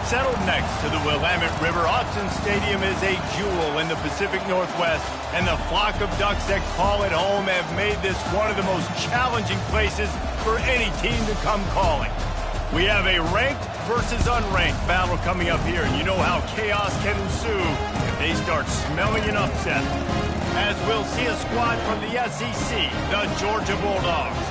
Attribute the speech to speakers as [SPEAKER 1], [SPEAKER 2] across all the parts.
[SPEAKER 1] Settled next to the Willamette River, Autzen Stadium is a jewel in the Pacific Northwest, and the flock of ducks that call it home have made this one of the most challenging places for any team to come calling. We have a ranked versus unranked battle coming up here, and you know how chaos can ensue if they start smelling an upset. As we'll see a squad from the SEC, the Georgia Bulldogs,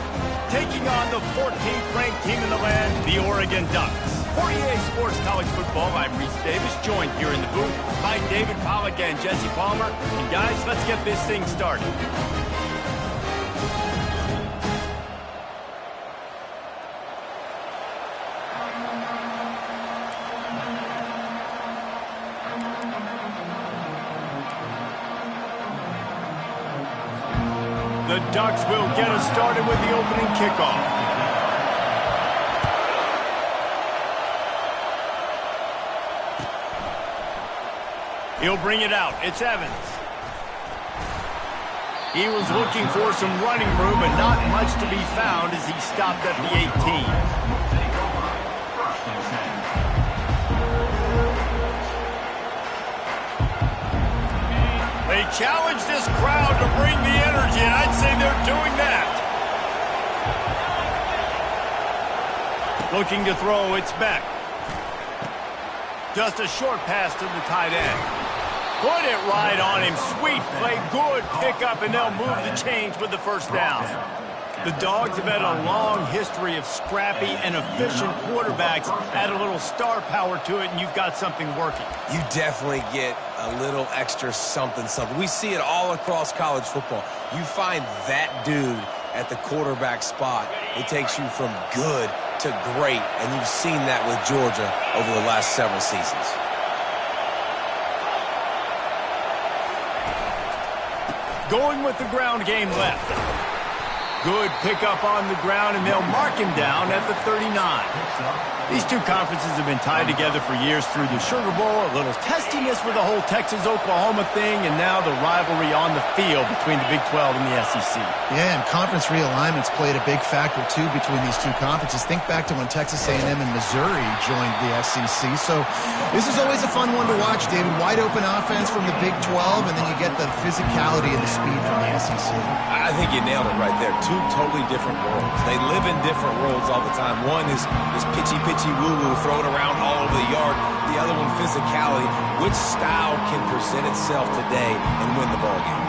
[SPEAKER 1] taking on the 14th ranked team in the land, the Oregon Ducks. For EA Sports College Football, I'm Reese Davis, joined here in the booth by David Pollack and Jesse Palmer. And guys, let's get this thing started. The Ducks will get us started with the opening kickoff. He'll bring it out. It's Evans. He was looking for some running room, but not much to be found as he stopped at the 18. They challenge this crowd to bring the energy, and I'd say they're doing that. Looking to throw, it's Beck. Just a short pass to the tight end. Put it right on him. Sweet play, good pickup, and they'll move the chains with the first down. The Dogs have had a long history of scrappy and efficient quarterbacks. Add a little star power to it, and you've got something working.
[SPEAKER 2] You definitely get a little extra something. We see it all across college football. You find that dude at the quarterback spot, it takes you from good to great, and you've seen that with Georgia over the last several seasons.
[SPEAKER 1] Going with the ground game left. Good pickup on the ground, and they'll mark him down at the 39. These two conferences have been tied together for years through the Sugar Bowl, a little testiness with the whole Texas-Oklahoma thing, and now the rivalry on the field between the Big 12 and the SEC.
[SPEAKER 3] Yeah, and conference realignments played a big factor, too, between these two conferences. Think back to when Texas A&M and Missouri joined the SEC. So this is always a fun one to watch, David. Wide open offense from the Big 12, and then you get the physicality and the speed from the SEC.
[SPEAKER 2] I think you nailed it right there. Two totally different worlds. They live in different worlds all the time. One is pitchy woo-woo, throw it around all over the yard. The other one, physicality. Which style can present itself today and win the ball game?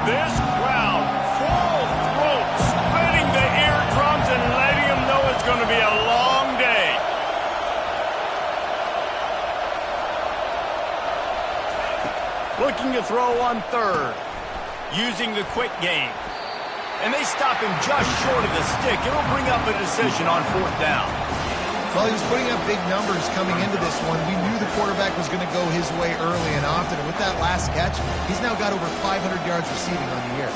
[SPEAKER 1] This crowd, full throat, splitting the eardrums and letting them know it's going to be a long day. Looking to throw on third, using the quick game. And they stop him just short of the stick. It'll bring up a decision on fourth down.
[SPEAKER 3] Well, he was putting up big numbers coming into this one. We knew the quarterback was going to go his way early and often. And with that last catch, he's now got over 500 yards receiving on the year.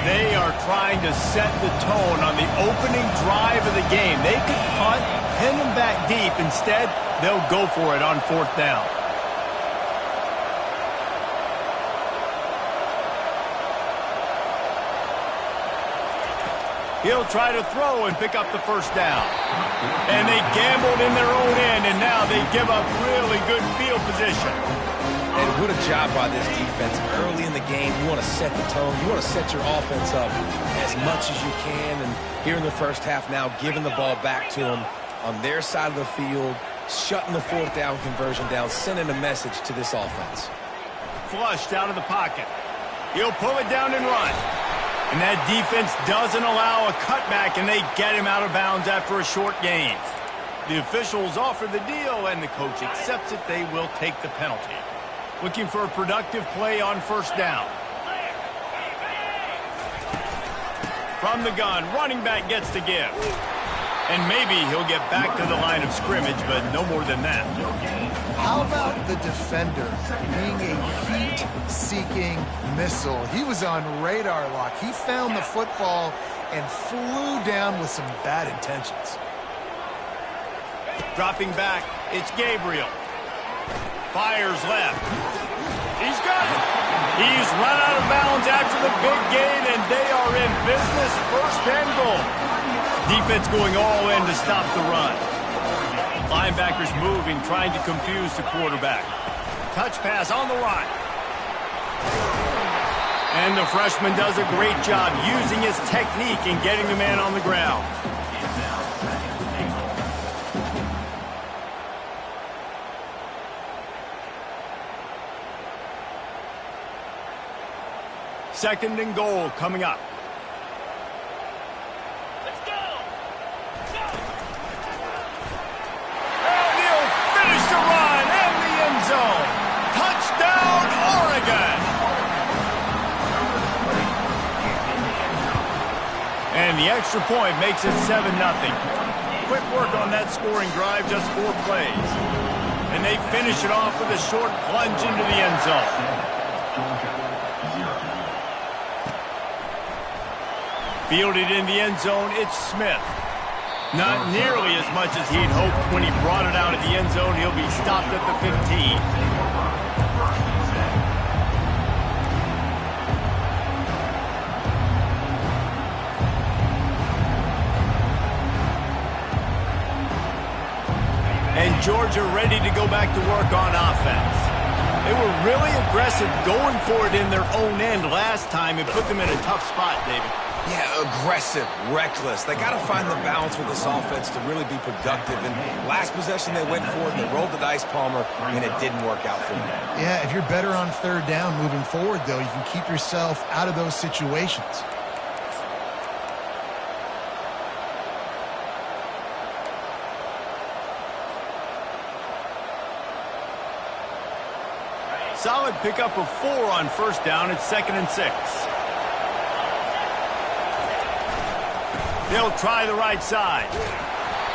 [SPEAKER 1] They are trying to set the tone on the opening drive of the game. They could punt, pin them back deep. Instead, they'll go for it on fourth down. He'll try to throw and pick up the first down. And they gambled in their own end, and now they give up really good field position.
[SPEAKER 2] And what a job by this defense. Early in the game, you want to set the tone. You want to set your offense up as much as you can. And here in the first half now, giving the ball back to them on their side of the field, shutting the fourth down conversion down, sending a message to this offense.
[SPEAKER 1] Flushed out of the pocket. He'll pull it down and run. And that defense doesn't allow a cutback, and they get him out of bounds after a short gain. The officials offer the deal, and the coach accepts it. They will take the penalty. Looking for a productive play on first down. From the gun, running back gets to give. And maybe he'll get back to the line of scrimmage, but no more than that.
[SPEAKER 3] How about the defender being a heat-seeking missile? He was on radar lock. He found the football and flew down with some bad intentions.
[SPEAKER 1] Dropping back, it's Gabriel. Fires left. He's got it. He's run out of bounds after the big gain, and they are in business, first and goal. Defense going all in to stop the run. Linebackers moving, trying to confuse the quarterback. Touch pass on the line. And the freshman does a great job using his technique and getting the man on the ground. Second and goal coming up.
[SPEAKER 4] Let's go! Go!
[SPEAKER 1] And he'll finish the run in the end zone. Touchdown, Oregon! And the extra point makes it 7-0. Quick work on that scoring drive, just 4 plays. And they finish it off with a short plunge into the end zone. Fielded in the end zone, it's Smith. Not nearly as much as he'd hoped when he brought it out of the end zone. He'll be stopped at the 15. And Georgia ready to go back to work on offense. They were really aggressive going for it in their own end last time and put them in a tough spot, David.
[SPEAKER 2] Yeah, aggressive, reckless. They got to find the balance with this offense to really be productive. And last possession, they went for it, they rolled the dice, Palmer, and it didn't work out for them.
[SPEAKER 3] Yeah, if you're better on third down moving forward, though, you can keep yourself out of those situations.
[SPEAKER 1] Solid pickup of 4 on first down. It's 2nd and 6. They'll try the right side.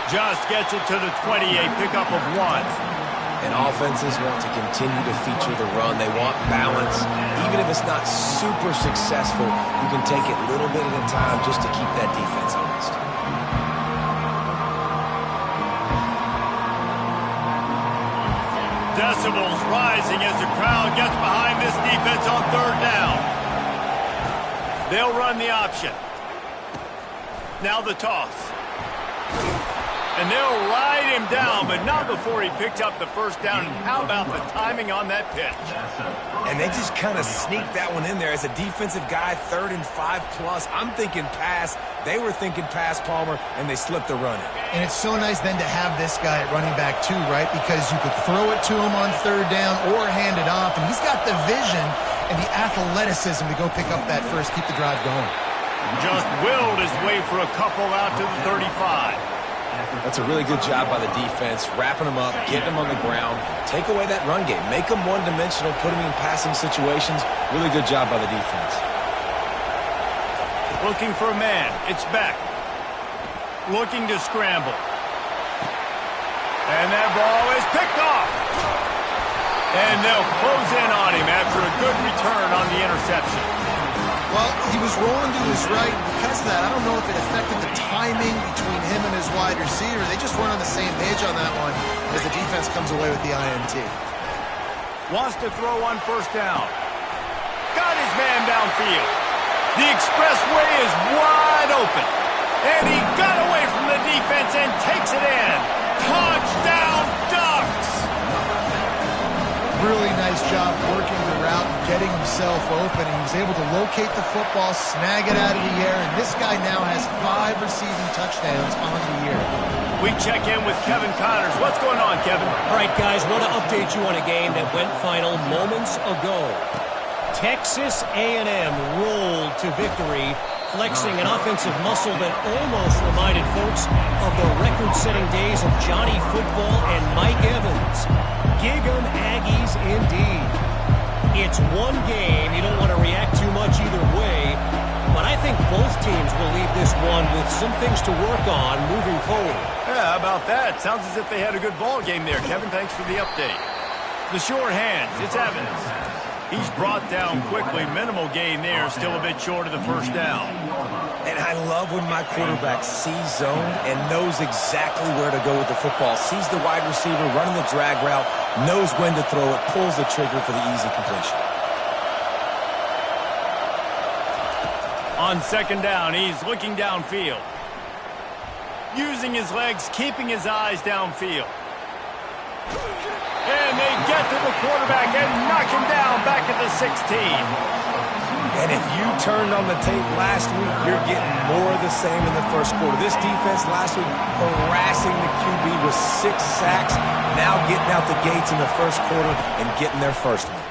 [SPEAKER 1] Just gets it to the 28, pickup of 1.
[SPEAKER 2] And offenses want to continue to feature the run. They want balance. Even if it's not super successful, you can take it little bit at a time just to keep that defense honest.
[SPEAKER 1] Decibels rising as the crowd gets behind this defense on third down. They'll run the option. Now the toss. And they'll ride him down, but not before he picked up the first down. And how about the timing on that pitch?
[SPEAKER 2] And they just kind of sneaked that one in there. As a defensive guy, 3rd and 5+. I'm thinking pass. They were thinking pass, Palmer, and they slipped the run in.
[SPEAKER 3] And it's so nice then to have this guy at running back too, right? Because you could throw it to him on third down or hand it off. And he's got the vision and the athleticism to go pick up that first, keep the drive going.
[SPEAKER 1] Just willed his way for a couple out to the 35.
[SPEAKER 2] That's a really good job by the defense, wrapping them up, getting them on the ground, take away that run game, make them one-dimensional, put them in passing situations. Really good job by the defense.
[SPEAKER 1] Looking for a man. It's Beck. Looking to scramble. And that ball is picked off. And they'll close in on him after a good return on the interception.
[SPEAKER 3] Well, he was rolling to his right. Because of that, I don't know if it affected the timing between him and his wide receiver. They just weren't on the same page on that one as the defense comes away with the INT.
[SPEAKER 1] Wants to throw on first down. Got his man downfield. The expressway is wide open. And he got away from the defense and takes it in. Touchdown, Ducks!
[SPEAKER 3] Really nice job working the route and getting himself open. He was able to locate the football, snag it out of the air, and this guy now has 5 receiving touchdowns on the year.
[SPEAKER 1] We check in with Kevin Connors. What's going on, Kevin?
[SPEAKER 4] All right, guys, want to update you on a game that went final moments ago. Texas A&M rolled to victory, flexing an offensive muscle that almost reminded folks of the record-setting days of Johnny Football and Mike Evans. Gig 'em Aggies indeed. It's one game. You don't want to react too much either way, but I think both teams will leave this one with some things to work on moving forward.
[SPEAKER 1] Yeah, how about that? Sounds as if they had a good ball game there. Kevin, thanks for the update. The short hands, it's Evans. He's brought down quickly. Minimal gain there, still a bit short of the first down.
[SPEAKER 2] And I love when my quarterback sees zone and knows exactly where to go with the football. Sees the wide receiver running the drag route, knows when to throw it, pulls the trigger for the easy completion.
[SPEAKER 1] On second down, he's looking downfield. using his legs, keeping his eyes downfield. And they get to the quarterback and knock him down back at the 16.
[SPEAKER 2] And if you turned on the tape last week, you're getting more of the same in the first quarter. This defense last week harassing the QB with 6 sacks, now getting out the gates in the first quarter and getting their first one.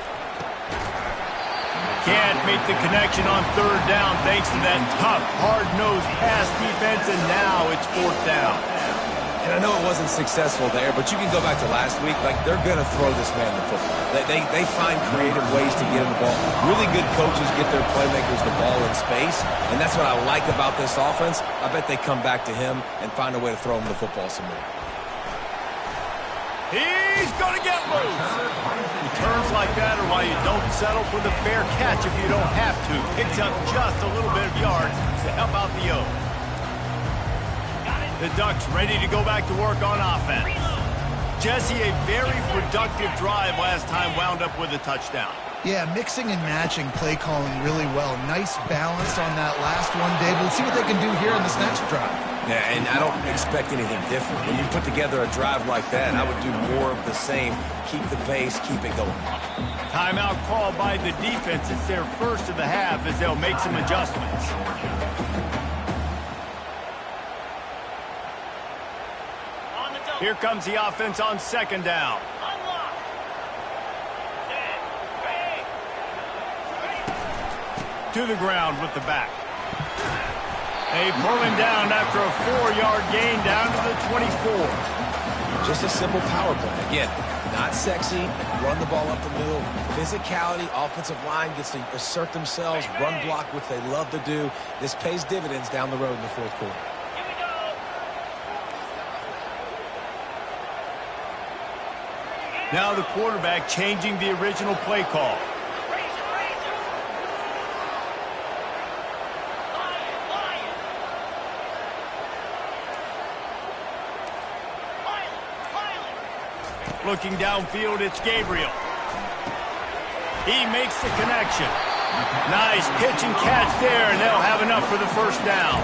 [SPEAKER 1] Can't make the connection on third down thanks to that tough, hard-nosed pass defense, and now it's fourth down.
[SPEAKER 2] And I know it wasn't successful there, but you can go back to last week. Like, they're going to throw this man the football. They find creative ways to get him the ball. Really good coaches get their playmakers the ball in space, and that's what I like about this offense. I bet they come back to him and find a way to throw him the football some more.
[SPEAKER 1] He's going to get loose. Returns like that are why you don't settle for the fair catch if you don't have to. Picks up just a little bit of yards to help out the O. The Ducks ready to go back to work on offense. Jesse, a very productive drive last time, wound up with a touchdown.
[SPEAKER 3] Yeah, mixing and matching play calling really well. Nice balance on that last one, Dave. We'll see what they can do here in this next drive.
[SPEAKER 2] Yeah, and I don't expect anything different. When you put together a drive like that, I would do more of the same. Keep the pace, keep it going.
[SPEAKER 1] Timeout called by the defense. It's their first of the half as they'll make some adjustments. Here comes the offense on second down. To the ground with the back. They pull him down after a 4-yard gain down to the 24.
[SPEAKER 2] Just a simple power play. Again, not sexy, run the ball up the middle. Physicality, offensive line gets to assert themselves, run block, which they love to do. This pays dividends down the road in the fourth quarter.
[SPEAKER 1] Now the quarterback changing the original play call. Looking downfield, it's Gabriel. He makes the connection. Nice pitch and catch there, and they'll have enough for the first down.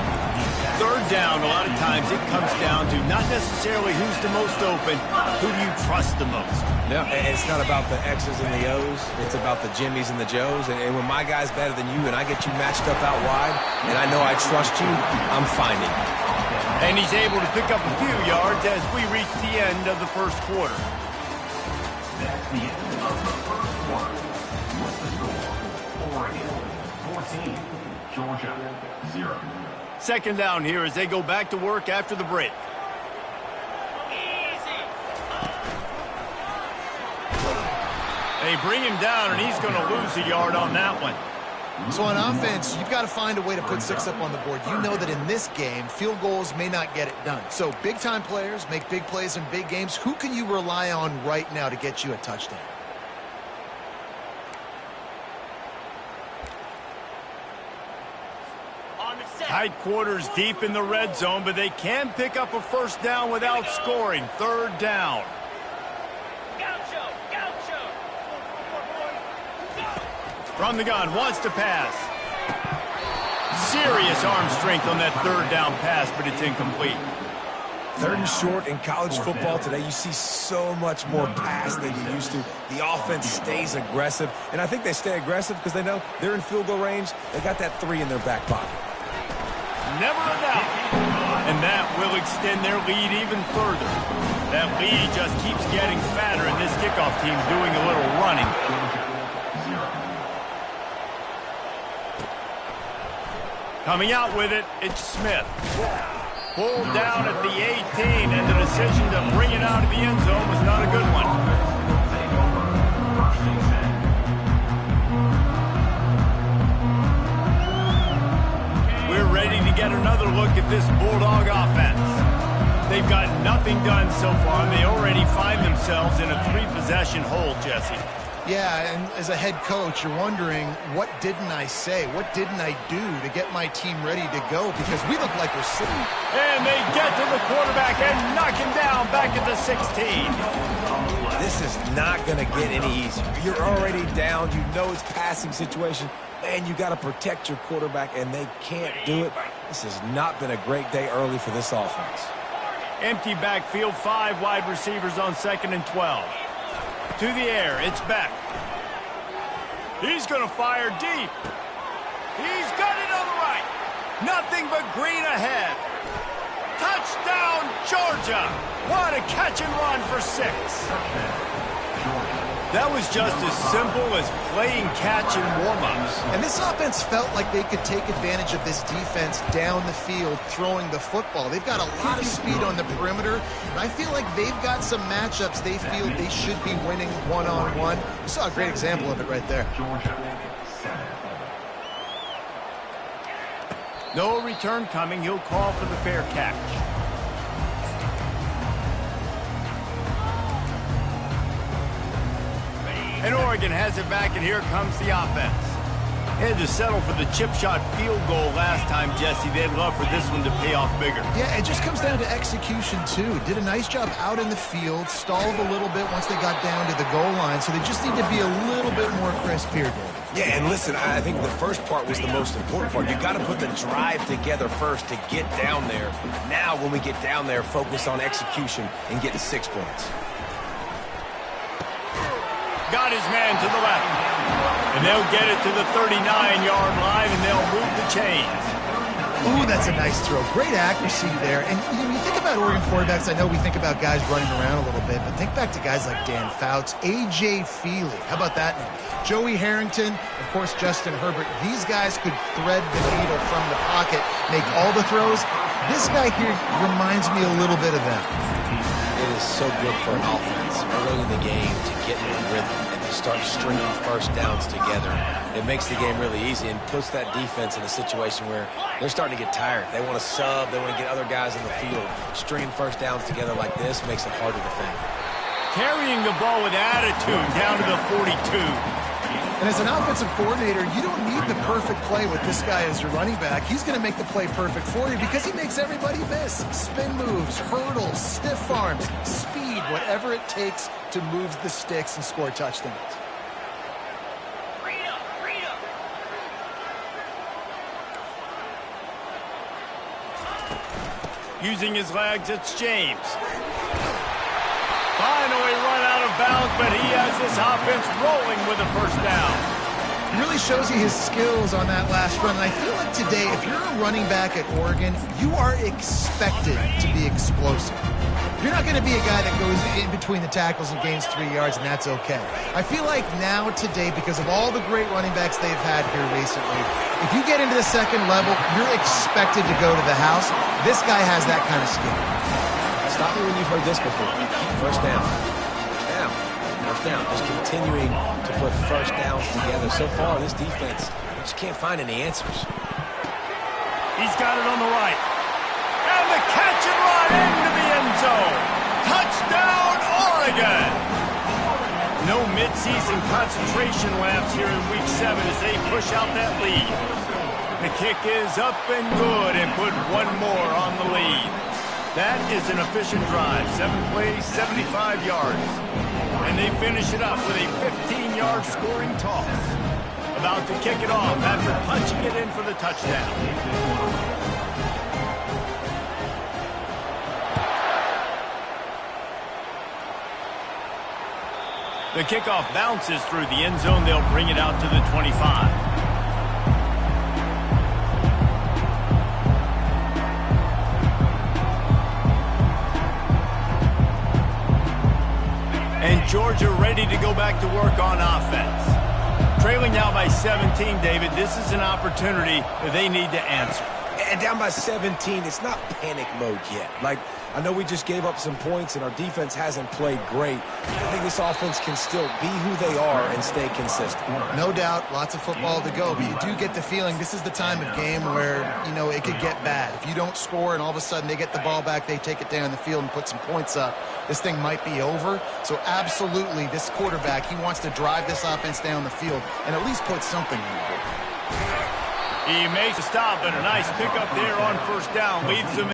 [SPEAKER 1] Third down, a lot of times it comes down to not necessarily who's the most open, who do you trust the most?
[SPEAKER 2] Yeah, it's not about the X's and the O's. It's about the Jimmies and the Joes. And when my guy's better than you and I get you matched up out wide, and I know I trust you, I'm finding you.
[SPEAKER 1] And he's able to pick up a few yards as we reach the end of the first quarter.
[SPEAKER 5] That's the end of the first quarter. What's the score? Oregon 14, Georgia 0.
[SPEAKER 1] Second down here as they go back to work after the break. They bring him down, and he's going to lose a yard on that one.
[SPEAKER 3] So on offense, you've got to find a way to put 6 up on the board. You know that in this game, field goals may not get it done. So big-time players make big plays in big games. Who can you rely on right now to get you a touchdown?
[SPEAKER 1] Tight quarters deep in the red zone, but they can pick up a first down without scoring. Third down. From the gun, wants to pass. Serious arm strength on that third down pass, but it's incomplete.
[SPEAKER 2] Third and short in college football today, you see so much more pass than you used to. The offense stays aggressive, and I think they stay aggressive because they know they're in field goal range. They got that 3 in their back pocket.
[SPEAKER 1] Never a doubt. And that will extend their lead even further. That lead just keeps getting fatter, and this kickoff team doing a little running. Coming out with it, it's Smith. Pulled down at the 18, and the decision to bring it out of the end zone was not a good one. We're ready to get another look at this Bulldog offense. They've got nothing done so far, and they already find themselves in a 3-possession hole, Jesse.
[SPEAKER 3] Yeah, and as a head coach, you're wondering, what didn't I say? What didn't I do to get my team ready to go? Because we look like we're sitting.
[SPEAKER 1] And they get to the quarterback and knock him down back at the 16.
[SPEAKER 2] This is not going to get any easier. You're already down. You know it's passing situation. Man, you got to protect your quarterback, and they can't do it. This has not been a great day early for this offense.
[SPEAKER 1] Empty backfield, 5 wide receivers on 2nd and 12. To the air, it's Beck. He's going to fire deep. He's got it on the right. Nothing but green ahead. Touchdown, Georgia. What a catch and run for 6. That was just as simple as playing catch in warm-ups.
[SPEAKER 3] And this offense felt like they could take advantage of this defense down the field throwing the football. They've got a lot of speed on the perimeter, and I feel like they've got some matchups they feel they should be winning one-on-one. You saw a great example of it right there.
[SPEAKER 1] No return coming. He'll call for the fair catch. And Oregon has it back, and here comes the offense. Had to settle for the chip shot field goal last time, Jesse. They'd love for this one to pay off bigger.
[SPEAKER 3] Yeah, it just comes down to execution, too. Did a nice job out in the field, stalled a little bit once they got down to the goal line, so they just need to be a little bit more crisp here, David.
[SPEAKER 2] Yeah, and listen, I think the first part was the most important part. You got to put the drive together first to get down there. Now, when we get down there, focus on execution and getting 6 points.
[SPEAKER 1] Got his man to the left. And they'll get it to the 39-yard line, and they'll move the chains.
[SPEAKER 3] Ooh, that's a nice throw. Great accuracy there. And when you think about Oregon quarterbacks, I know we think about guys running around a little bit, but think back to guys like Dan Fouts, A.J. Feely. How about that name? Joey Harrington, of course, Justin Herbert. These guys could thread the needle from the pocket, make all the throws. This guy here reminds me a little bit of them.
[SPEAKER 2] It is so good for an offense early in the game to get in a rhythm and to start stringing first downs together. It makes the game really easy and puts that defense in a situation where they're starting to get tired. They want to sub. They want to get other guys in the field. Stringing first downs together like this makes it hard to defend.
[SPEAKER 1] Carrying the ball with attitude down to the 42.
[SPEAKER 3] And as an offensive coordinator, you don't need the perfect play with this guy as your running back. He's going to make the play perfect for you because he makes everybody miss. Spin moves, hurdles, stiff arms, speed, whatever it takes to move the sticks and score touchdowns.
[SPEAKER 1] Using his legs, it's James. Finally run out of bounds, but he has this offense rolling with a first down.
[SPEAKER 3] It really shows you his skills on that last run. And I feel like today, if you're a running back at Oregon, you are expected to be explosive. You're not going to be a guy that goes in between the tackles and gains 3 yards, and that's okay. I feel like now today, because of all the great running backs they've had here recently, if you get into the second level, you're expected to go to the house. This guy has that kind of skill.
[SPEAKER 2] Stop me when you've heard this before. First down. First down. Just continuing to put first downs together. So far, this defense just can't find any answers.
[SPEAKER 1] He's got it on the right. And the catch and run into the end zone. Touchdown, Oregon! No midseason concentration laps here in Week 7 as they push out that lead. The kick is up and good and put one more on the lead. That is an efficient drive. 7 plays, 75 yards. And they finish it up with a 15-yard scoring toss. About to kick it off after punching it in for the touchdown. The kickoff bounces through the end zone. They'll bring it out to the 25. And Georgia ready to go back to work on offense. Trailing now by 17, David. This is an opportunity that they need to answer.
[SPEAKER 2] And down by 17, it's not panic mode yet. Like, I know we just gave up some points and our defense hasn't played great. I think this offense can still be who they are and stay consistent.
[SPEAKER 3] No doubt, lots of football to go, but you do get the feeling this is the time of game where, you know, it could get bad. If you don't score and all of a sudden they get the ball back, they take it down the field and put some points up, this thing might be over. So absolutely, this quarterback, he wants to drive this offense down the field and at least put something on the board.
[SPEAKER 1] He makes a stop, and a nice pickup there on first down. Leads them.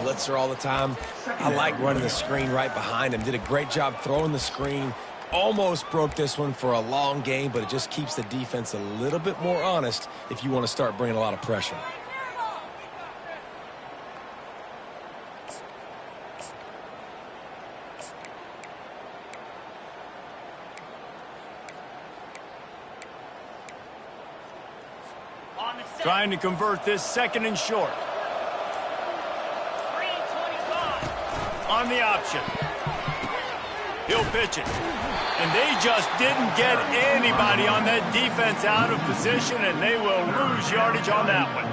[SPEAKER 2] blitzer all the time. I like running the screen right behind him. Did a great job throwing the screen. Almost broke this one for a long game, but it just keeps the defense a little bit more honest if you want to start bringing a lot of pressure.
[SPEAKER 1] Trying to convert this 2nd and short. On the option. He'll pitch it. And they just didn't get anybody on that defense out of position, and they will lose yardage on that one.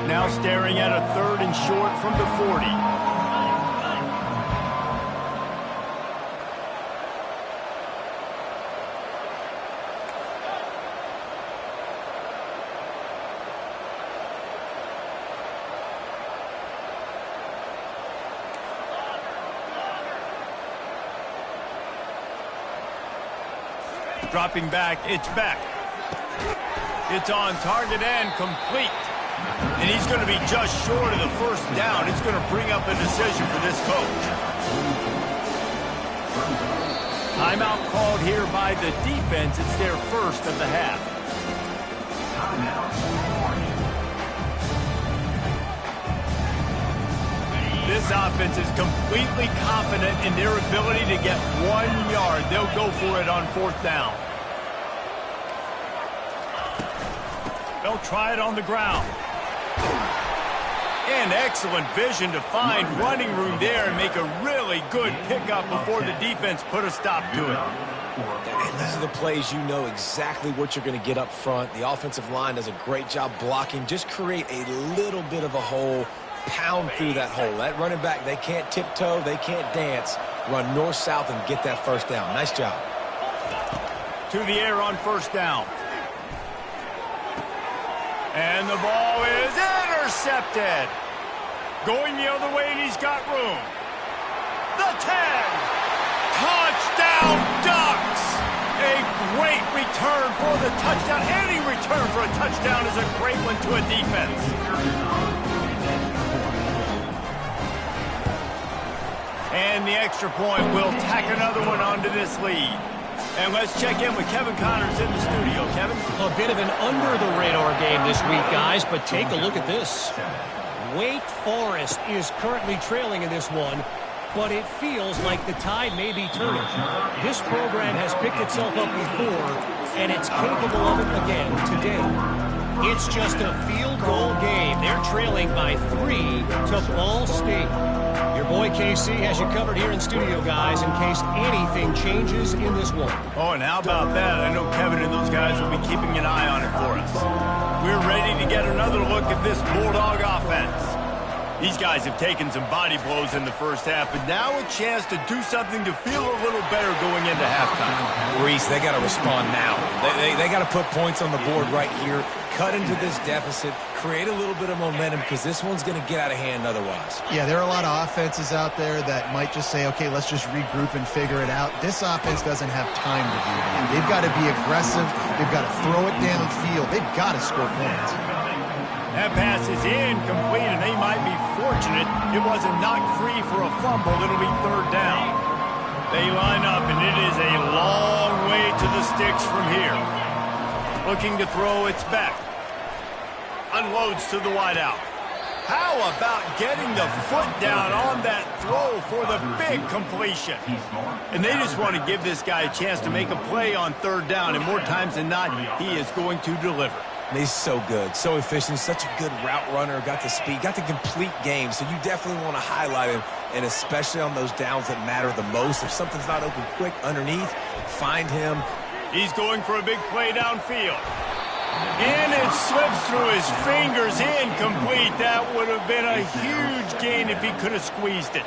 [SPEAKER 1] Now staring at a 3rd and short from the 40. Dropping back, it's back. It's on target and complete. And he's going to be just short of the 1st down. It's going to bring up a decision for this coach. Timeout called here by the defense. It's their 1st of the half. This offense is completely confident in their ability to get 1 yard. They'll go for it on 4th down. They'll try it on the ground. And excellent vision to find running room there and make a really good pickup before the defense put a stop to it.
[SPEAKER 2] And these are the plays you know exactly what you're going to get up front. The offensive line does a great job blocking. Just create a little bit of a hole. Pound through that hole. That running back, they can't tiptoe, they can't dance. Run north-south and get that 1st down. Nice job.
[SPEAKER 1] To the air on 1st down. And the ball is intercepted. Going the other way, and he's got room. The 10. Touchdown, Ducks! A great return for the touchdown. Any return for a touchdown is a great one to a defense. And the extra point will tack another one onto this lead. And let's check in with Kevin Connors in the studio. Kevin?
[SPEAKER 4] A bit of an under-the-radar game this week, guys, but take a look at this. Wake Forest is currently trailing in this one, but it feels like the tide may be turning. This program has picked itself up before, and it's capable of it again today. It's just a field goal game. They're trailing by 3 to Ball State. Your boy KC has you covered here in studio, guys, in case anything changes in this one.
[SPEAKER 1] Oh, and how about that? I know Kevin and those guys will be keeping an eye on it for us. We're ready to get another look at this Bulldog offense. These guys have taken some body blows in the 1st half, but now a chance to do something to feel a little better going into halftime.
[SPEAKER 2] Reese, they got to respond now. They got to put points on the board right here, cut into this deficit, create a little bit of momentum, because this one's going to get out of hand otherwise.
[SPEAKER 3] Yeah, there are a lot of offenses out there that might just say, okay, let's just regroup and figure it out. This offense doesn't have time to do that. They've got to be aggressive. They've got to throw it downfield. They've got to score points.
[SPEAKER 1] That pass is incomplete, and they might be fortunate it wasn't knocked free for a fumble. It'll be 3rd down. They line up, and it is a long way to the sticks from here. Looking to throw, it's back. Unloads to the wideout. How about getting the foot down on that throw for the big completion? And they just want to give this guy a chance to make a play on 3rd down, and more times than not, he is going to deliver.
[SPEAKER 2] He's so good, so efficient, such a good route runner, got the speed, got the complete game, so you definitely want to highlight him, and especially on those downs that matter the most. If something's not open quick underneath, find him.
[SPEAKER 1] He's going for a big play downfield. And it slips through his fingers, incomplete. That would have been a huge gain if he could have squeezed it.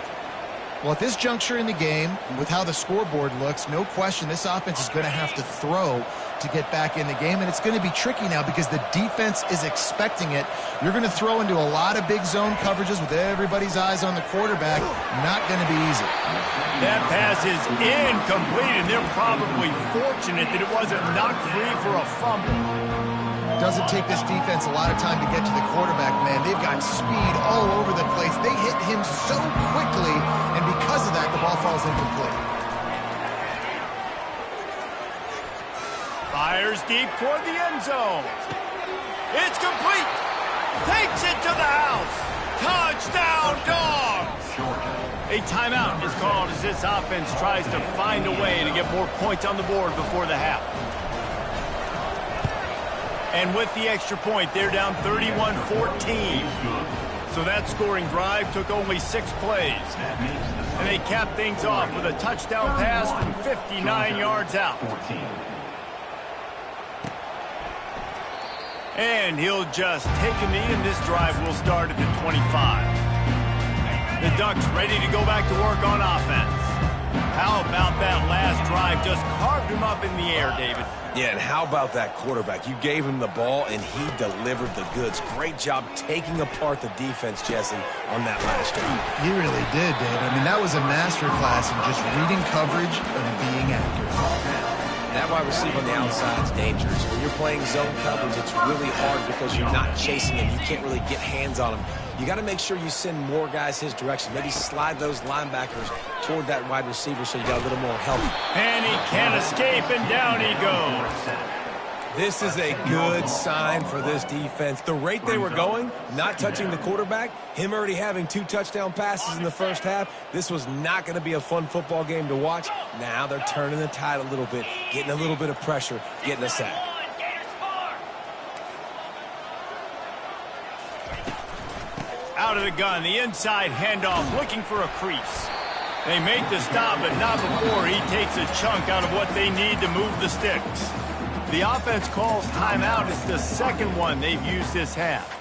[SPEAKER 3] Well, at this juncture in the game, with how the scoreboard looks, no question this offense is going to have to throw to get back in the game, and it's going to be tricky now because the defense is expecting it. You're going to throw into a lot of big zone coverages with everybody's eyes on the quarterback. Not going to be easy.
[SPEAKER 1] That pass is incomplete, and they're probably fortunate that it wasn't knocked free for a fumble.
[SPEAKER 3] Doesn't take this defense a lot of time to get to the quarterback, man. They've got speed all over the place. They hit him so quickly, and because of that, the ball falls incomplete.
[SPEAKER 1] Fires deep toward the end zone. It's complete. Takes it to the house. Touchdown, Dogs! A timeout is called as this offense tries to find a way to get more points on the board before the half. And with the extra point, they're down 31-14. So that scoring drive took only 6 plays. And they capped things off with a touchdown pass from 59 yards out. And he'll just take a knee, and this drive will start at the 25. The Ducks ready to go back to work on offense. How about that last drive? Just carved him up in the air, David.
[SPEAKER 2] Yeah, and how about that quarterback? You gave him the ball, and he delivered the goods. Great job taking apart the defense, Jesse, on that last drive.
[SPEAKER 3] He really did, Dave. I mean, that was a masterclass in just reading coverage and being accurate.
[SPEAKER 2] That wide receiver on the outside is dangerous. When you're playing zone coverage, it's really hard because you're not chasing him. You can't really get hands on him. You got to make sure you send more guys his direction. Maybe slide those linebackers toward that wide receiver so you got a little more help.
[SPEAKER 1] And he can't escape, and down he goes.
[SPEAKER 2] This is a good sign for this defense. The rate they were going, not touching the quarterback, him already having 2 touchdown passes in the first half, this was not going to be a fun football game to watch. Now they're turning the tide a little bit, getting a little bit of pressure, getting a sack.
[SPEAKER 1] Out of the gun, the inside handoff, looking for a crease. They make the stop, but not before he takes a chunk out of what they need to move the sticks. The offense calls timeout. It's the second one they've used this half.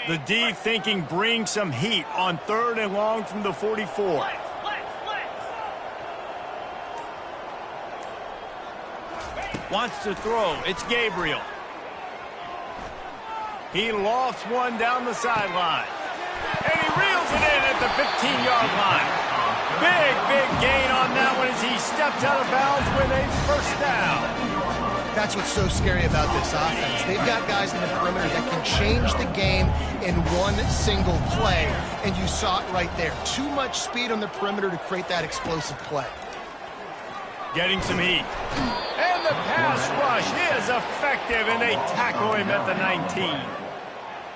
[SPEAKER 1] The D thinking bring some heat on 3rd and long from the 44. Wants to throw. It's Gabriel. He lofts one down the sideline. And he reels it in at the 15-yard line. Big gain on that one as he steps out of bounds with a first down.
[SPEAKER 3] That's what's so scary about this offense. They've got guys in the perimeter that can change the game in one single play. And you saw it right there. Too much speed on the perimeter to create that explosive play.
[SPEAKER 1] Getting some heat. And the pass rush is effective, and they tackle him at the 19.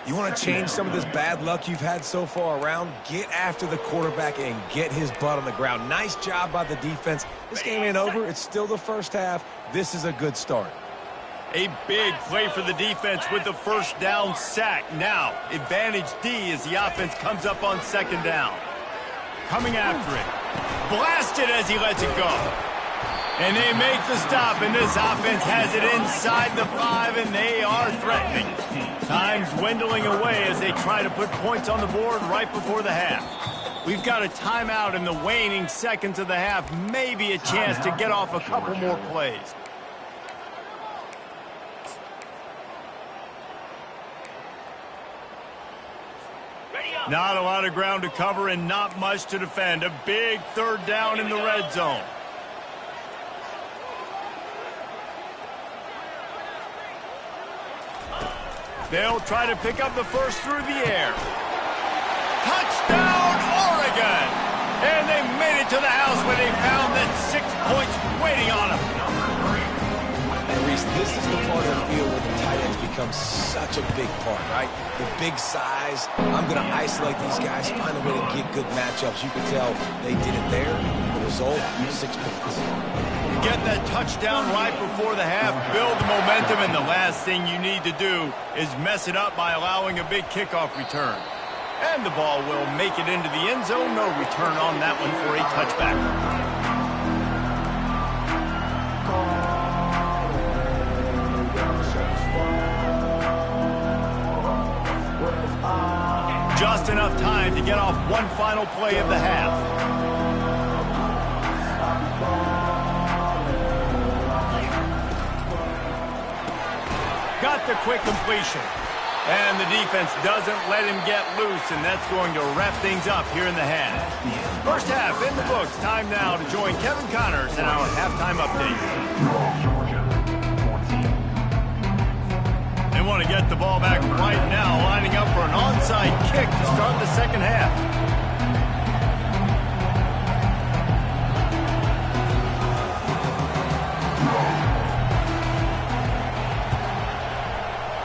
[SPEAKER 2] You want to change some of this bad luck you've had so far around? Get after the quarterback and get his butt on the ground. Nice job by the defense. This game ain't over. It's still the first half. This is a good start.
[SPEAKER 1] A big play for the defense with the first down sack. Now, advantage D as the offense comes up on 2nd down. Coming after it. Blasted as he lets it go. And they make the stop, and this offense has it inside the 5, and they are threatening. Time's dwindling away as they try to put points on the board right before the half. We've got a timeout in the waning seconds of the half, maybe a chance to get off a couple more plays. Not a lot of ground to cover and not much to defend. A big 3rd down in the red zone. They'll try to pick up the first through the air. Touchdown, Oregon! And they made it to the house where they found that 6 points waiting on them.
[SPEAKER 2] And Reese, this is the part of the field where the tight ends become such a big part, right? The big size. I'm going to isolate these guys, find a way to get good matchups. You can tell they did it there. The result, 6 points.
[SPEAKER 1] Get that touchdown right before the half, build the momentum, and the last thing you need to do is mess it up by allowing a big kickoff return. And the ball will make it into the end zone. No return on that one for a touchback. Just enough time to get off one final play of the half. Got the quick completion. And the defense doesn't let him get loose, and that's going to wrap things up here in the half. First half in the books. Time now to join Kevin Connors in our halftime update. They want to get the ball back right now, lining up for an onside kick to start the second half.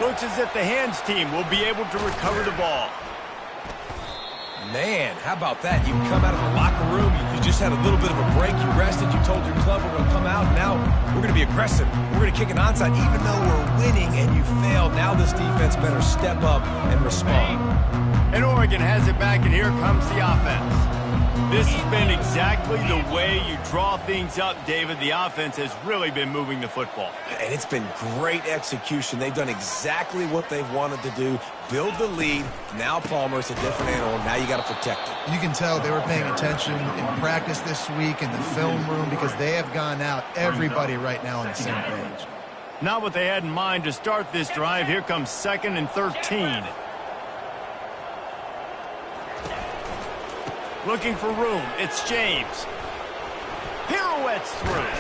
[SPEAKER 1] Looks as if the hands team will be able to recover the ball.
[SPEAKER 2] Man, how about that? You come out of the locker room, you just had a little bit of a break, you rested, you told your club we're going to come out, and now we're going to be aggressive. We're going to kick an onside, even though we're winning and you failed. Now this defense better step up and respond.
[SPEAKER 1] And Oregon has it back, and here comes the offense. This has been exactly the way you draw things up, David. The offense has really been moving the football.
[SPEAKER 2] And it's been great execution. They've done exactly what they've wanted to do. Build the lead. Now Palmer's a different animal. Now you got to protect it.
[SPEAKER 3] You can tell they were paying attention in practice this week in the film room because they have gone out, everybody right now on the same page.
[SPEAKER 1] Not what they had in mind to start this drive. Here comes 2nd and 13. Looking for room. It's James. Pirouettes through.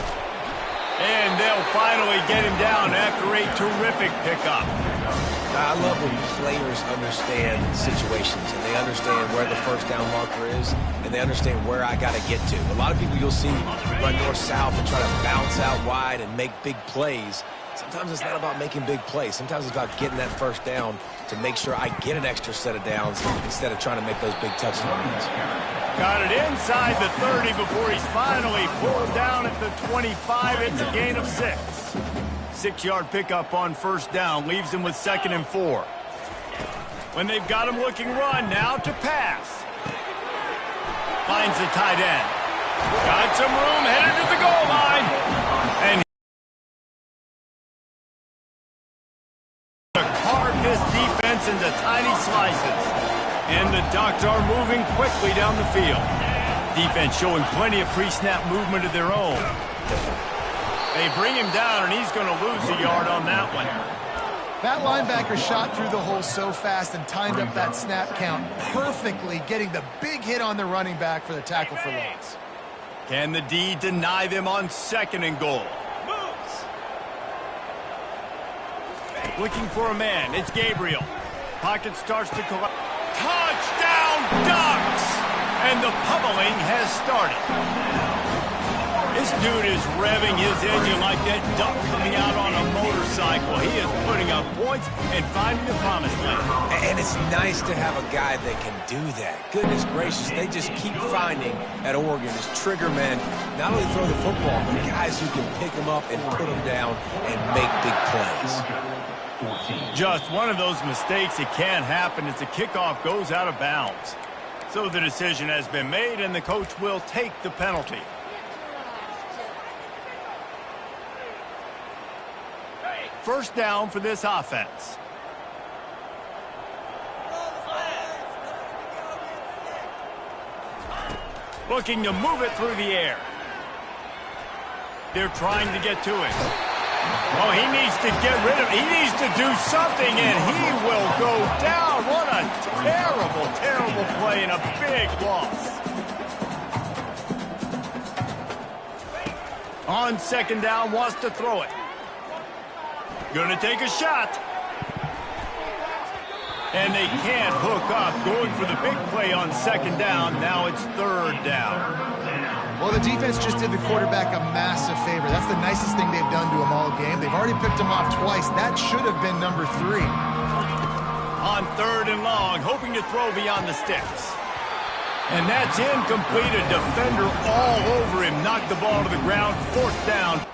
[SPEAKER 1] And they'll finally get him down after a terrific pickup.
[SPEAKER 2] I love when players understand situations and they understand where the first down marker is and they understand where I got to get to. A lot of people you'll see run north-south and try to bounce out wide and make big plays. Sometimes it's not about making big plays. Sometimes it's about getting that first down to make sure I get an extra set of downs instead of trying to make those big touchdowns.
[SPEAKER 1] Got it inside the 30 before he's finally pulled down at the 25. It's a gain of 6. 6-yard pickup on first down leaves him with 2nd and 4. When they've got him looking run, now to pass. Finds the tight end. Got some room, headed to the goal line. And carve this defense into tiny slices. And the Ducks are moving quickly down the field. Defense showing plenty of pre-snap movement of their own. They bring him down, and he's going to lose a yard on that one.
[SPEAKER 3] That linebacker shot through the hole so fast and timed up that snap count perfectly, getting the big hit on the running back for the tackle for loss.
[SPEAKER 1] Can the D deny them on 2nd and goal? Looking for a man. It's Gabriel. Pocket starts to collapse. Touchdown, Ducks! And the pummeling has started. This dude is revving his engine like that duck coming out on a motorcycle. He is putting up points and finding the promised land.
[SPEAKER 2] And it's nice to have a guy that can do that. Goodness gracious, they just keep finding at Oregon as trigger men, not only throw the football, but guys who can pick them up and put them down and make big plays.
[SPEAKER 1] Just one of those mistakes that can happen as the kickoff goes out of bounds. So the decision has been made, and the coach will take the penalty. First down for this offense. Looking to move it through the air. They're trying to get to it. Oh, he needs to get rid of it. He needs to do something, and he will go down. What a terrible, terrible play and a big loss. On 2nd down, wants to throw it. Gonna take a shot. And they can't hook up. Going for the big play on 2nd down. Now it's 3rd down.
[SPEAKER 3] Well, the defense just did the quarterback a massive favor. That's the nicest thing they've done to him all game. They've already picked him off twice. That should have been number 3.
[SPEAKER 1] On 3rd and long, hoping to throw beyond the sticks. And that's incomplete. A defender all over him. Knocked the ball to the ground. 4th down.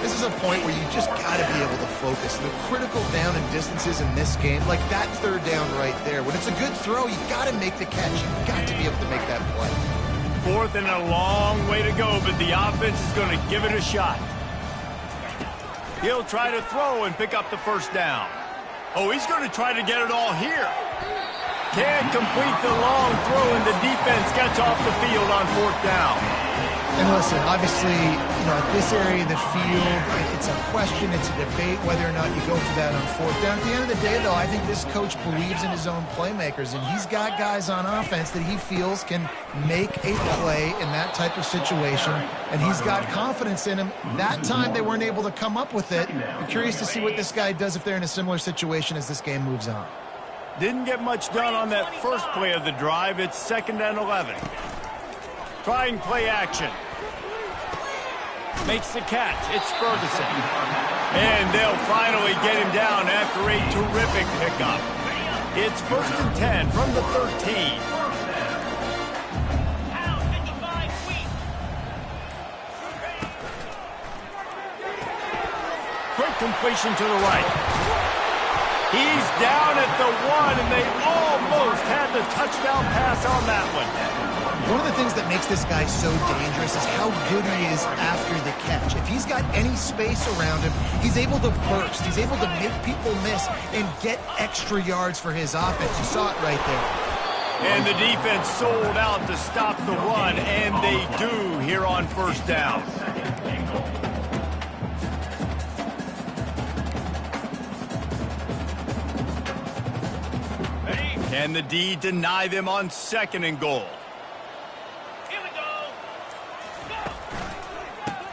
[SPEAKER 3] This is a point where you just got to be able to focus. The critical down and distances in this game, like that 3rd down right there. When it's a good throw, you got to make the catch. You've got to be able to make that play.
[SPEAKER 1] 4th and a long way to go, but the offense is going to give it a shot. He'll try to throw and pick up the 1st down. Oh, he's going to try to get it all here. Can't complete the long throw, and the defense gets off the field on 4th down.
[SPEAKER 3] And listen, obviously, at this area of the field, it's a question, it's a debate whether or not you go for that on 4th down. At the end of the day, though, I think this coach believes in his own playmakers, and he's got guys on offense that he feels can make a play in that type of situation, and he's got confidence in him. That time, they weren't able to come up with it. I'm curious to see what this guy does if they're in a similar situation as this game moves on.
[SPEAKER 1] Didn't get much done on that first play of the drive. It's 2nd and 11. Trying play action. Makes the catch. It's Ferguson. And they'll finally get him down after a terrific pickup. It's 1st and 10 from the 13. Quick completion to the right. He's down at the 1, and they almost had the touchdown pass on that one.
[SPEAKER 3] One of the things that makes this guy so dangerous is how good he is after the catch. If he's got any space around him, he's able to burst. He's able to make people miss and get extra yards for his offense. You saw it right there.
[SPEAKER 1] And the defense sold out to stop the run, and they do here on 1st down. Can the D deny them on 2nd and goal?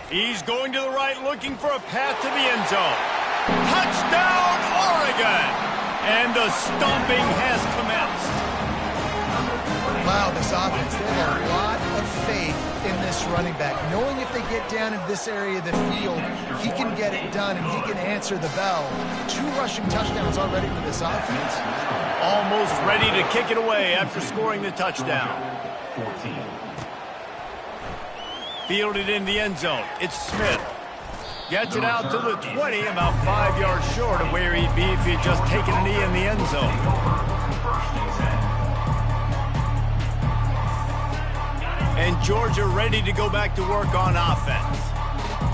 [SPEAKER 1] He's going to the right, looking for a path to the end zone. Touchdown, Oregon! And the stomping has commenced.
[SPEAKER 3] Wow, this offense, they have a lot of faith in this running back. Knowing if they get down in this area of the field, he can get it done and he can answer the bell. 2 rushing touchdowns already for this offense.
[SPEAKER 1] Almost ready to kick it away after scoring the touchdown.
[SPEAKER 5] 14.
[SPEAKER 1] Fielded in the end zone. It's Smith. Gets it out to the 20, about 5 yards short of where he'd be if he'd just taken a knee in the end zone. And Georgia ready to go back to work on offense.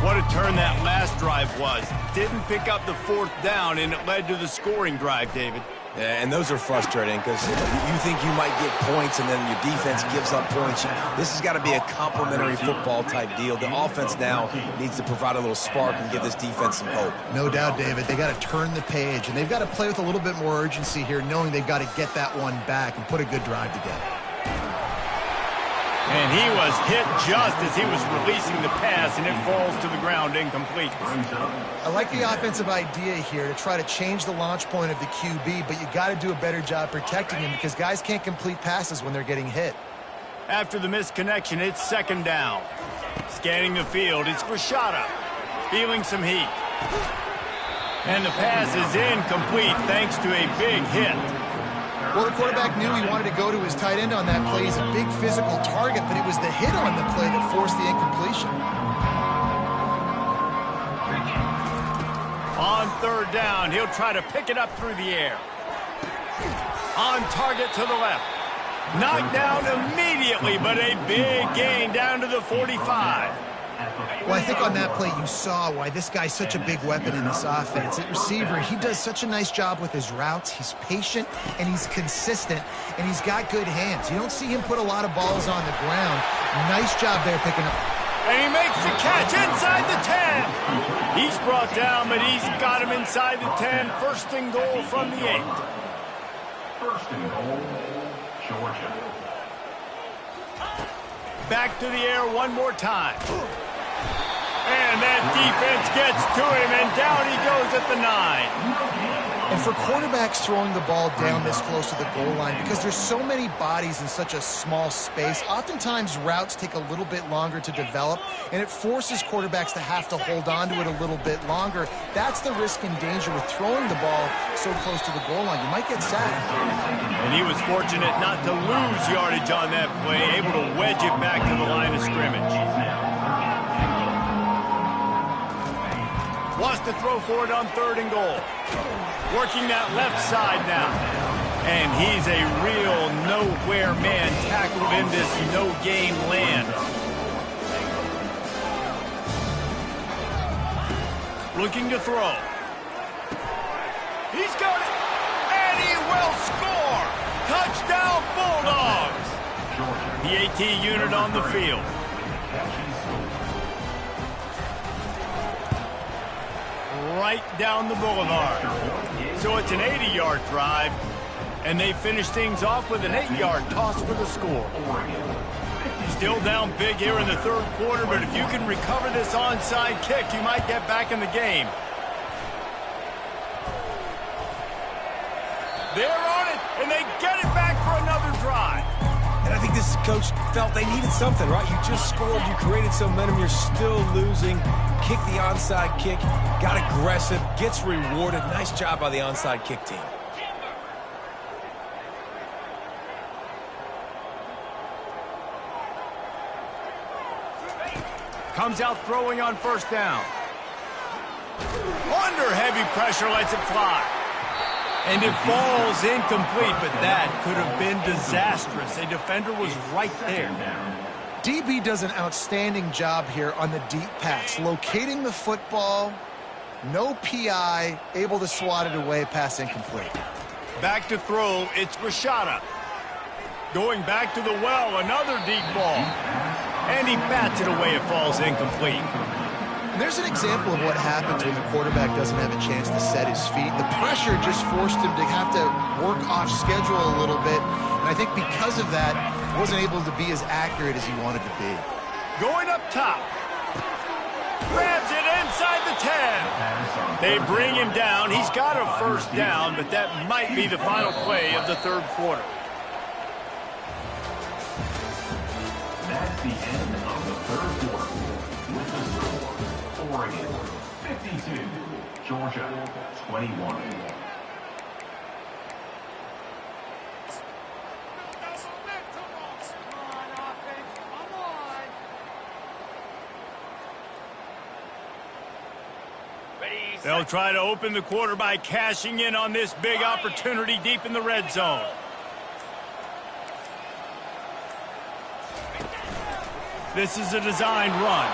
[SPEAKER 1] What a turn that last drive was. Didn't pick up the 4th down, and it led to the scoring drive, David.
[SPEAKER 2] Yeah, and those are frustrating because you think you might get points and then your defense gives up points. This has got to be a complementary football type deal. The offense now needs to provide a little spark and give this defense some hope.
[SPEAKER 3] No doubt, David. They got to turn the page, and they've got to play with a little bit more urgency here, knowing they've got to get that one back and put a good drive together.
[SPEAKER 1] And he was hit just as he was releasing the pass, and it falls to the ground incomplete.
[SPEAKER 3] I like the offensive idea here to try to change the launch point of the QB, but you got to do a better job protecting him because guys can't complete passes when they're getting hit.
[SPEAKER 1] After the missed connection, it's 2nd down. Scanning the field, it's Rashada. Feeling some heat. And the pass is incomplete thanks to a big hit.
[SPEAKER 3] Well, the quarterback knew he wanted to go to his tight end on that play. He's a big physical target, but it was the hit on the play that forced the incompletion.
[SPEAKER 1] On 3rd down, he'll try to pick it up through the air. On target to the left. Knocked down immediately, but a big gain down to the 45.
[SPEAKER 3] Well, I think on that play you saw why this guy's such a big weapon in this offense. At receiver, he does such a nice job with his routes. He's patient, and he's consistent, and he's got good hands. You don't see him put a lot of balls on the ground. Nice job there picking up.
[SPEAKER 1] And he makes the catch inside the 10. He's brought down, but he's got him inside the 10. 1st and goal from the 8.
[SPEAKER 5] 1st and goal, Georgia.
[SPEAKER 1] Back to the air one more time. And that defense gets to him, and down he goes at the 9.
[SPEAKER 3] And for quarterbacks throwing the ball down this close to the goal line, because there's so many bodies in such a small space, oftentimes routes take a little bit longer to develop, and it forces quarterbacks to have to hold on to it a little bit longer. That's the risk and danger with throwing the ball so close to the goal line. You might get sacked.
[SPEAKER 1] And he was fortunate not to lose yardage on that play, able to wedge it back to the line of scrimmage. Wants to throw for it on 3rd and goal. Working that left side now. And he's a real nowhere man tackled in this no-game land. Looking to throw. He's got it. And he will score. Touchdown, Bulldogs! PAT unit on the field. Right down the boulevard. So it's an 80-yard drive, and they finish things off with an 8-yard toss for the score. Still down big here in the third quarter, but if you can recover this onside kick, you might get back in the game. They're on it, and they get it back for another drive.
[SPEAKER 2] And I think this coach felt they needed something, right? You just scored, you created some momentum, you're still losing. Kick the onside kick, got aggressive, gets rewarded. Nice job by the onside kick team.
[SPEAKER 1] Comes out throwing on first down. Under heavy pressure, lets it fly. And it falls incomplete, but that could have been disastrous. A defender was right there.
[SPEAKER 3] DB does an outstanding job here on the deep pass. Locating the football, no PI, able to swat it away, pass incomplete.
[SPEAKER 1] Back to throw, it's Rashada. Going back to the well, another deep ball. And he bats it away, it falls incomplete.
[SPEAKER 3] And there's an example of what happens when the quarterback doesn't have a chance to set his feet. The pressure just forced him to have to work off schedule a little bit. And I think because of that, he wasn't able to be as accurate as he wanted to be.
[SPEAKER 1] Going up top. Grabs it inside the 10. They bring him down. He's got a first down, but that might be the final play of the third quarter.
[SPEAKER 5] That's the end of the third quarter. With the score, Oregon 52, Georgia 21.
[SPEAKER 1] They'll try to open the quarter by cashing in on this big opportunity deep in the red zone. This is a designed run.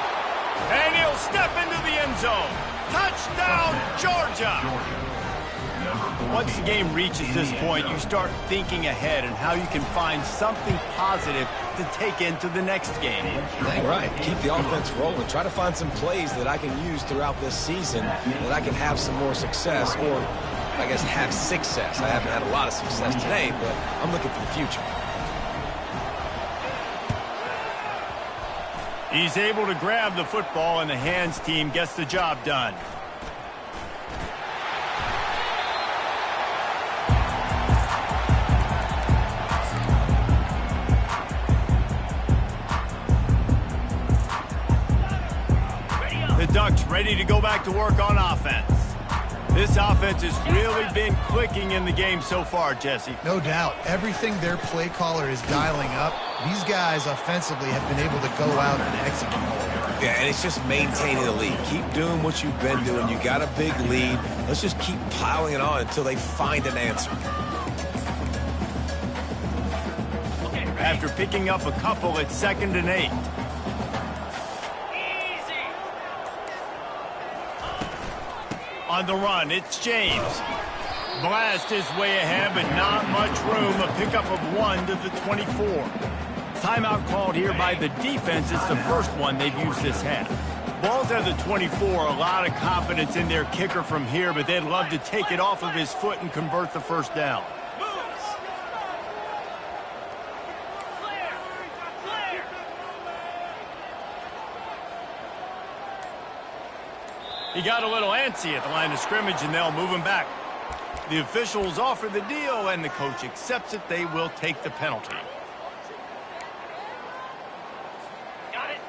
[SPEAKER 1] And he'll step into the end zone. Touchdown, Georgia! Once the game reaches this point, you start thinking ahead and how you can find something positive to take into the next game.
[SPEAKER 2] Dang right. Keep the offense rolling. Try to find some plays that I can use throughout this season that I can have some more success, or I guess have success. I haven't had a lot of success today, but I'm looking for the future.
[SPEAKER 1] He's able to grab the football, and the hands team gets the job done. The Ducks ready to go back to work on offense. This offense has really been clicking in the game so far, Jesse.
[SPEAKER 3] No doubt. Everything their play caller is dialing up, these guys offensively have been able to go out and execute.
[SPEAKER 2] Yeah, and it's just maintaining the lead. Keep doing what you've been doing. You got a big lead. Let's just keep piling it on until they find an answer.
[SPEAKER 1] After picking up a couple, it's 2nd and 8. On the run, it's James. Blast his way ahead, but not much room. A pickup of 1 to the 24. Timeout called here by the defense. It's the first one they've used this half. Ball's at the 24. A lot of confidence in their kicker from here, but they'd love to take it off of his foot and convert the first down. He got a little antsy at the line of scrimmage, and they'll move him back. The officials offer the deal, and the coach accepts it. They will take the penalty.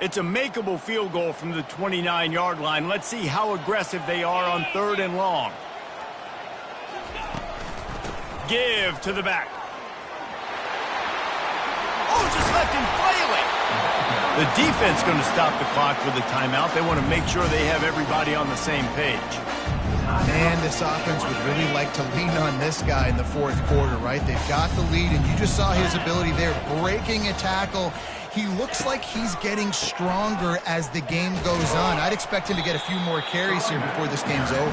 [SPEAKER 1] It's a makeable field goal from the 29-yard line. Let's see how aggressive they are on 3rd and long. Give to the back. Oh, just left him flailing. The defense going to stop the clock with a timeout. They want to make sure they have everybody on the same page.
[SPEAKER 3] Man, this offense would really like to lean on this guy in the fourth quarter, right? They've got the lead, and you just saw his ability there, breaking a tackle. He looks like he's getting stronger as the game goes on. I'd expect him to get a few more carries here before this game's over.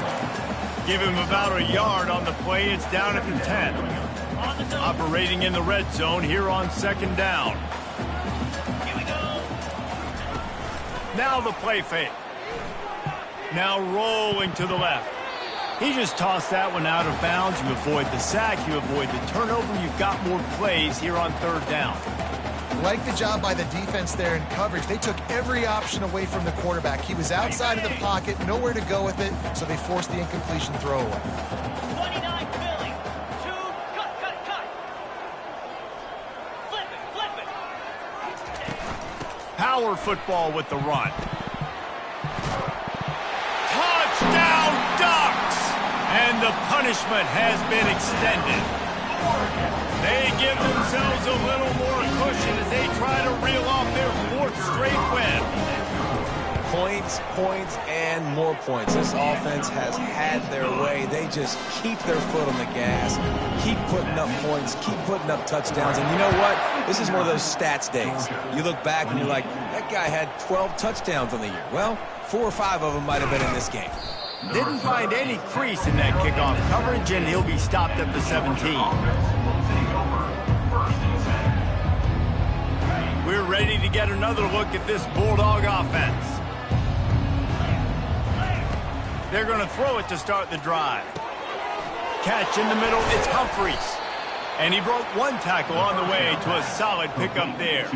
[SPEAKER 1] Give him about a yard on the play. It's down at the 10. Operating in the red zone here on second down. Now the play fake. Now rolling to the left. He just tossed that one out of bounds. You avoid the sack, you avoid the turnover. You've got more plays here on third down.
[SPEAKER 3] Like the job by the defense there in coverage. They took every option away from the quarterback. He was outside of the pocket, nowhere to go with it, so they forced the incompletion throwaway.
[SPEAKER 6] 29 Philly. 2, cut. Flip it.
[SPEAKER 1] Power football with the run. Touchdown Ducks! And the punishment has been extended. They give themselves a little more cushion as they try to reel off their 4th straight win.
[SPEAKER 2] Points, and more points. This offense has had their way. They just keep their foot on the gas, keep putting up points, keep putting up touchdowns. And you know what? This is one of those stats days. You look back and you're like, that guy had 12 touchdowns on the year. Well, 4 or 5 of them might have been in this game.
[SPEAKER 1] Didn't find any crease in that kickoff coverage, and he'll be stopped at the 17. We're ready to get another look at this Bulldog offense. They're going to throw it to start the drive. Catch in the middle, it's Humphries. And he broke 1 tackle on the way to a solid pickup there.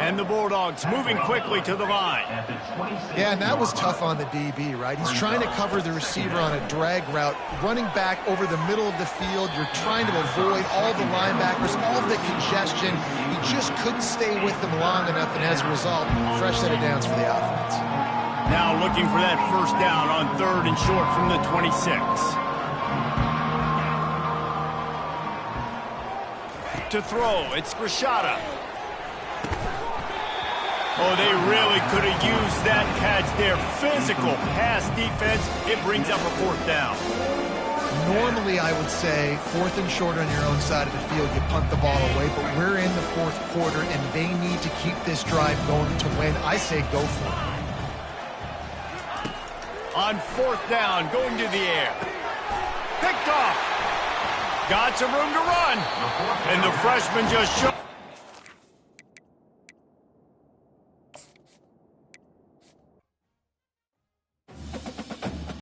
[SPEAKER 1] And the Bulldogs moving quickly to the line.
[SPEAKER 3] Yeah, and that was tough on the DB, right? He's trying to cover the receiver on a drag route, running back over the middle of the field. You're trying to avoid all the linebackers, all of the congestion. He just couldn't stay with them long enough, and as a result, fresh set of downs for the offense.
[SPEAKER 1] Now looking for that first down on 3rd and short from the 26. To throw, it's Rashada. Oh, they really could have used that catch there. Physical pass defense. It brings up a 4th down.
[SPEAKER 3] Normally, I would say 4th and short on your own side of the field, you punt the ball away, but we're in the 4th quarter, and they need to keep this drive going to win. I say go for it.
[SPEAKER 1] On 4th down, going to the air. Picked off. Got some room to run. And the freshman just showed.